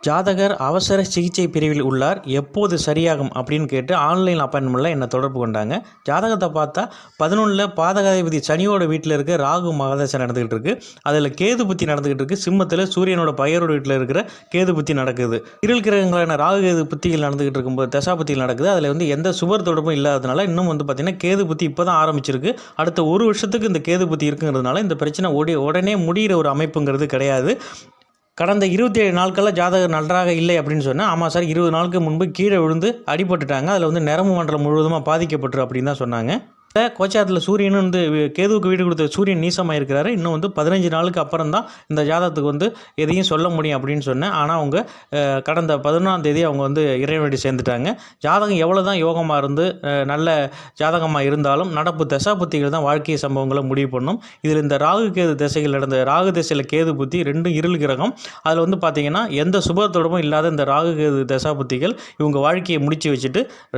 ஜாதகர் அவசர சிகிச்சை பிரிவில் உள்ளார், எப்போது சரியாகும் அப்படின்னு கேட்டு ஆன்லைன் அப்பாயின்மெண்ட்டில் என்னை தொடர்பு கொண்டாங்க. ஜாதகத்தை பார்த்தா 11ல் பாதகாதிபதி சனியோட வீட்டில் இருக்க ராகு மகதசை நடந்துக்கிட்டு இருக்குது. அதில் கேது புத்தி நடந்துக்கிட்டு இருக்குது. சிம்மத்தில் சூரியனோட பையரோட வீட்டில் இருக்கிற கேது புத்தி நடக்குது. இருள் கிரகங்களான ராகு கேது புத்திகள் நடந்துக்கிட்டு இருக்கும்போது தசா புத்திகள் நடக்குது. அதில் எந்த சுபர் தொடர்பும் இல்லாததுனால இன்னும் பார்த்திங்கன்னா கேது புத்தி இப்போ தான் ஆரம்பிச்சிருக்கு. அடுத்த ஒரு வருஷத்துக்கு இந்த கேது புத்தி இருக்குங்கிறதுனால இந்த பிரச்சனை உடனே முடிகிற ஒரு அமைப்புங்கிறது கிடையாது. கடந்த 27 நாட்களில் ஜாதகர் நன்றாக இல்லை அப்படின்னு சொன்னேன். ஆமாம் சார், 20 நாளுக்கு முன்பு கீழே விழுந்து அடிபட்டுட்டாங்க. அதில் நரம்பு மண்டலம் முழுவதுமாக பாதிக்கப்பட்டு அப்படின்னு தான் சொன்னாங்க. கோச்சாரத்தில் சூரியன் கேதுவுக்கு வீடு கொடுத்த சூரியன் நீசமாக இருக்கிறாரு. இன்னும் 15 நாளுக்கு அப்புறம் தான் இந்த ஜாதகத்துக்கு எதையும் சொல்ல முடியும் அப்படின்னு சொன்னேன். ஆனால் அவங்க கடந்த 11ஆம் தேதி அவங்க இறைவனடி சேர்ந்துட்டாங்க. ஜாதகம் எவ்வளோ தான் யோகமாக இருந்து நல்ல ஜாதகமாக இருந்தாலும் நடப்பு தசாபுத்திகள் தான் வாழ்க்கை சம்பவங்களை முடிவு பண்ணும். இதில் இந்த ராகு கேது திசைகள் நடந்த ராகு திசையில் கேது புத்தி ரெண்டும் இருள் கிரகம். அதில் பார்த்திங்கன்னா எந்த சுப தொடர்பும் இல்லாத இந்த ராகு கேது தசாபுத்திகள் இவங்க வாழ்க்கையை முடித்து வச்சுட்டு